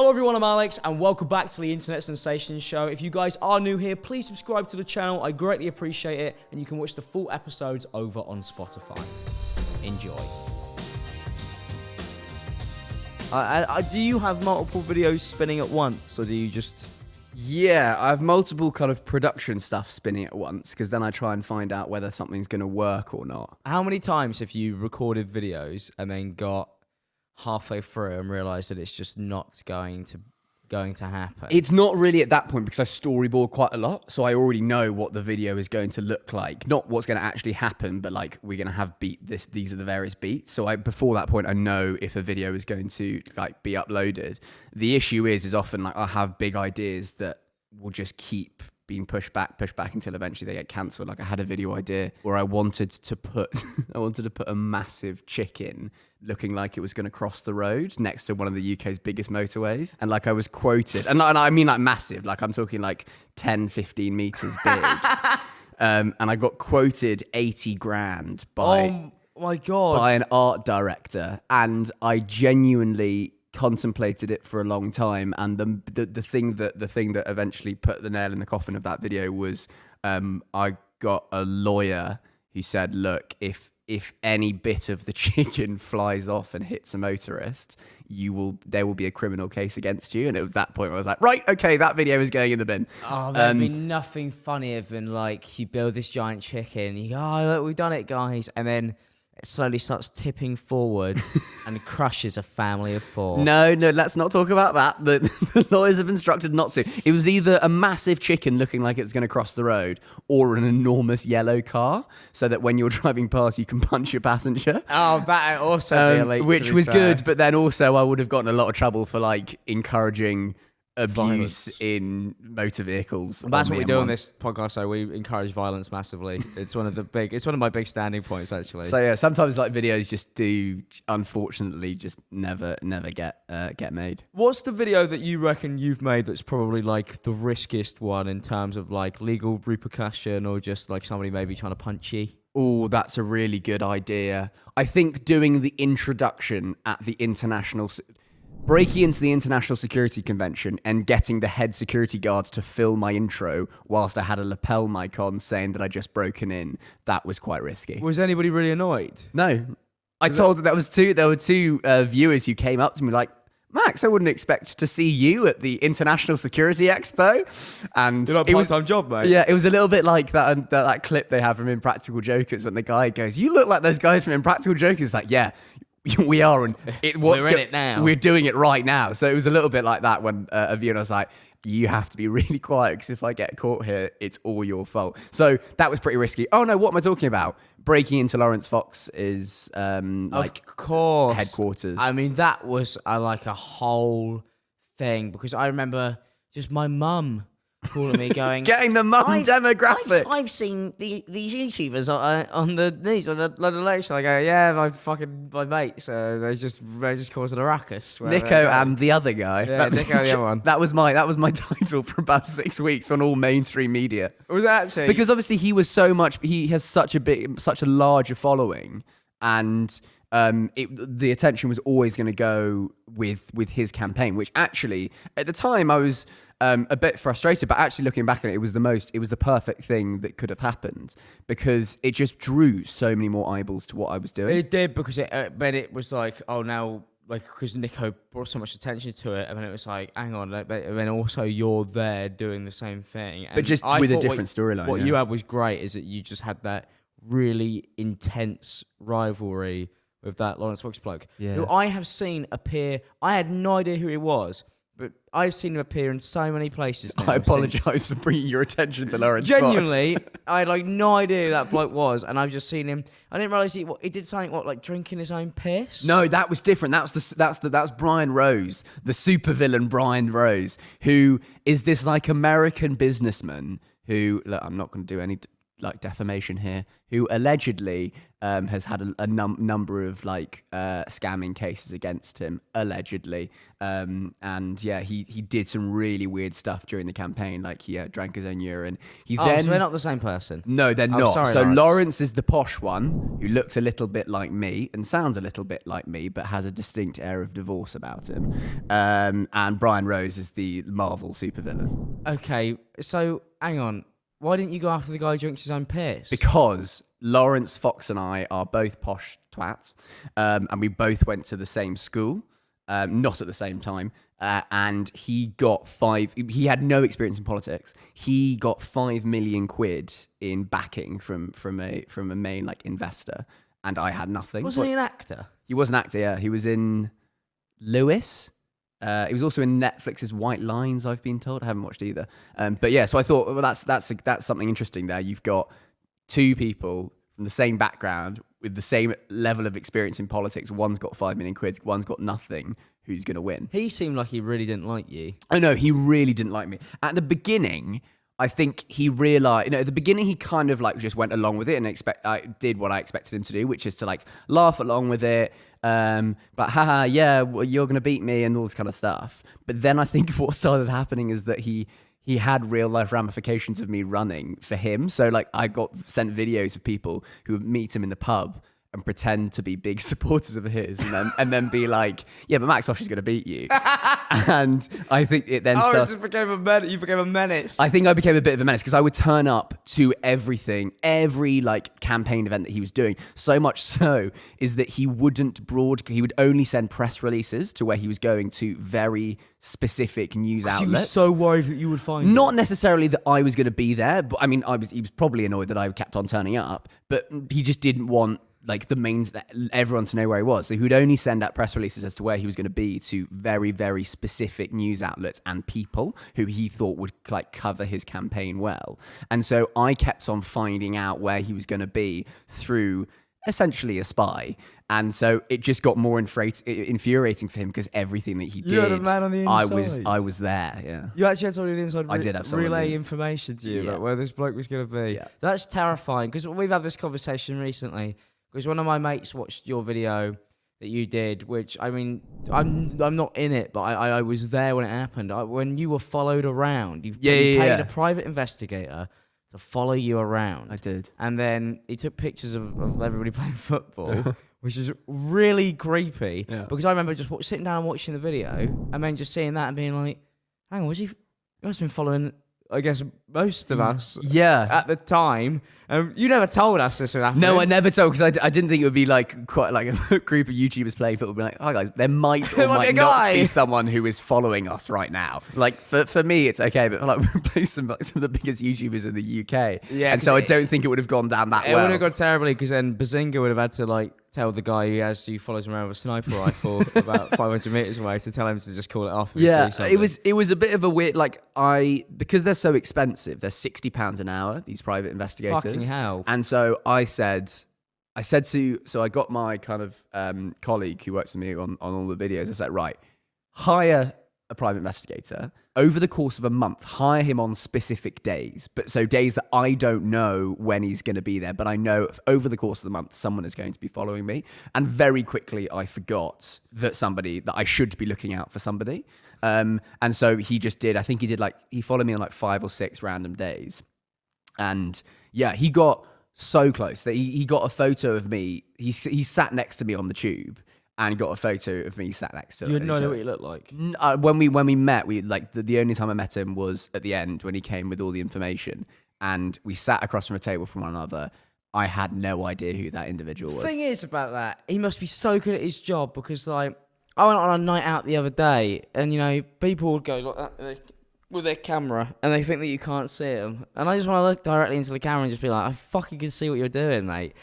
Hello everyone, I'm Alex and welcome back to the Internet Sensation Show. If you guys are new here, please subscribe to the channel. I greatly appreciate it, and you can watch the full episodes over on Spotify. Enjoy. Do you have multiple videos spinning at once, or do you just... Yeah, I have multiple kind of production stuff spinning at once, because then I try and find out whether something's going to work or not. How many times have you recorded videos and then got halfway through and realised that it's just not going to happen? It's not really at that point because I storyboard quite a lot, so I already know what the video is going to look like. Not what's going to actually happen, but like we're going to have these are the various beats. So before that point, I know if a video is going to like be uploaded. The issue is often like I have big ideas that will just keep being pushed back until eventually they get cancelled. Like I had a video idea where I wanted to put a massive chicken looking like it was going to cross the road next to one of the UK's biggest motorways. And like I was quoted, and I mean like massive, like I'm talking like 10, 15 meters big. And I got quoted 80 grand by, oh my God, by an art director. And I genuinely contemplated it for a long time. And the thing that eventually put the nail in the coffin of that video was I got a lawyer who said, look, if any bit of the chicken flies off and hits a motorist, there will be a criminal case against you. And it was that point where I was like, right, okay, that video is going in the bin. Oh, there'd be nothing funnier than like you build this giant chicken, you go, oh look, we've done it, guys, and then it slowly starts tipping forward and crushes a family of 4. No, let's not talk about that. The lawyers have instructed not to. It was either a massive chicken looking like it's going to cross the road or an enormous yellow car, so that when you're driving past, you can punch your passenger. Oh, that also be elite, which was good, but then also I would have gotten a lot of trouble for like encouraging abuse in motor vehicles. That's what we do on this podcast, so we encourage violence massively. It's one of my big standing points, actually. So yeah, sometimes like videos just do, unfortunately, just never get made. What's the video that you reckon you've made that's probably like the riskiest one in terms of like legal repercussion, or just like somebody maybe trying to punch you? Oh, that's a really good idea. I think doing the introduction at the breaking into the International Security Convention and getting the head security guards to film my intro whilst I had a lapel mic on saying that I'd just broken in, that was quite risky. Was anybody really annoyed? No. There were two viewers who came up to me like, Max, I wouldn't expect to see you at the International Security Expo. And it was a part-time job, mate. Yeah, it was a little bit like that clip they have from Impractical Jokers when the guy goes, you look like those guys from Impractical Jokers. Like, yeah, we are, and we're in it now. We're doing it right now. So it was a little bit like that when a viewer was like, you have to be really quiet because if I get caught here, it's all your fault. So that was pretty risky. Oh no, what am I talking about? Breaking into Lawrence Fox's of course, headquarters. I mean, that was like a whole thing, because I remember just my mum calling me going, getting the mum demographic. I've seen these YouTubers on the news, on the London Late Show. I go, yeah, my mates, they just causing a ruckus. Niko and the other guy. Yeah, Niko and the other one. That was my title for about 6 weeks on all mainstream media. Was that actually? Because obviously he has such a larger following, and the attention was always going to go with his campaign, which actually at the time I was a bit frustrated, but actually looking back on it, it was the perfect thing that could have happened, because it just drew so many more eyeballs to what I was doing. It did, because then it was like, oh, now, like, because Niko brought so much attention to it, and then it was like, hang on, and then also you're there doing the same thing, and but just with a different storyline. What you had was great, is that you just had that really intense rivalry with that Lawrence Fox bloke, who I have seen appear. I had no idea who he was, but I've seen him appear in so many places now. I apologise for bringing your attention to Lawrence Genuinely, Fox. I had like no idea who that bloke was, and I've just seen him. I didn't realise he did something like drinking his own piss. No, that was different. That's Brian Rose, the supervillain Brian Rose, who is this like American businessman who, look, I'm not going to do any like defamation here, who allegedly has had a number of like scamming cases against him, allegedly. And yeah, he did some really weird stuff during the campaign, like he drank his own urine. So they're not the same person? No, they're not. Sorry, so Lawrence is the posh one who looks a little bit like me and sounds a little bit like me, but has a distinct air of divorce about him. And Brian Rose is the Marvel supervillain. Okay, so hang on. Why didn't you go after the guy who drinks his own piss? Because Lawrence Fox and I are both posh twats, and we both went to the same school, not at the same time. And he had no experience in politics. He got £5 million in backing from a main like investor, and I had nothing. Wasn't he an actor? He was an actor, yeah. He was in Lewis. He was also in Netflix's White Lines, I've been told. I haven't watched either. But yeah, so I thought, well, that's something interesting there. You've got two people from the same background with the same level of experience in politics. One's got £5 million, one's got nothing. Who's going to win? He seemed like he really didn't like you. Oh no, he really didn't like me. At the beginning, I think he realized, at the beginning he kind of like just went along with it and did what I expected him to do, which is to like laugh along with it. But haha, yeah, well, you're going to beat me and all this kind of stuff. But then I think what started happening is that he had real life ramifications of me running for him. So like I got sent videos of people who would meet him in the pub and pretend to be big supporters of his, and then be like, yeah, but Max Fosh is going to beat you. And I think it then started. It just became a menace. You became a menace. I think I became a bit of a menace because I would turn up to everything, every like campaign event that he was doing. So much so is that he would only send press releases to where he was going to very specific news outlets. He was so worried that you would find Not it. necessarily that I was going to be there, but I mean, he was probably annoyed that I kept on turning up, but he just didn't want like the mains, everyone to know where he was. So he would only send out press releases as to where he was going to be to very, very specific news outlets and people who he thought would like cover his campaign well. And so I kept on finding out where he was going to be through essentially a spy. And so it just got more infuriating for him because everything that he did, had a man on the inside. I was there. Yeah. You actually had somebody on the inside. I did have someone on the relay inside. information to you Yeah. about where this bloke was going to be. Yeah. That's terrifying because we've had this conversation recently. Because one of my mates watched your video that you did, which, I mean, I'm not in it, but I was there when it happened. When you were followed around, you paid a private investigator to follow you around. I did. And then he took pictures of everybody playing football, which is really creepy. Yeah. Because I remember just sitting down and watching the video and then just seeing that and being like, hang on, he must have been following, I guess, most of us at the time. You never told us this would happen. No, I never told because I didn't think it would be like quite like a group of YouTubers playing football. Be like, hi guys, there might or might not be someone who is following us right now. Like for me, it's okay, but like we play some of the biggest YouTubers in the UK, and so I don't think it would have gone down that well. It would have gone terribly because then Bazinga would have had to like tell the guy who follows him around with a sniper rifle about 500 meters away to tell him to just call it off. Yeah, it was a bit of a weird because they're so expensive. They're £60 an hour. These private investigators. Fucking hell. And so I got my kind of colleague who works with me on all the videos. I said, right, hire a private investigator over the course of a month, hire him on specific days. But so days that I don't know when he's going to be there, but I know over the course of the month, someone is going to be following me. And very quickly, I forgot that I should be looking out for somebody. And so he just did, I think he followed me on like 5 or 6 random days. And yeah, he got so close that he got a photo of me. He sat next to me on the tube and got a photo of me sat next to him. You had no idea what he looked like? When we met, the only time I met him was at the end when he came with all the information and we sat across from a table from one another. I had no idea who that individual was. The thing is about that, he must be so good at his job because like I went on a night out the other day and people would go like that with their camera and they think that you can't see them. And I just want to look directly into the camera and just be like, I fucking can see what you're doing, mate.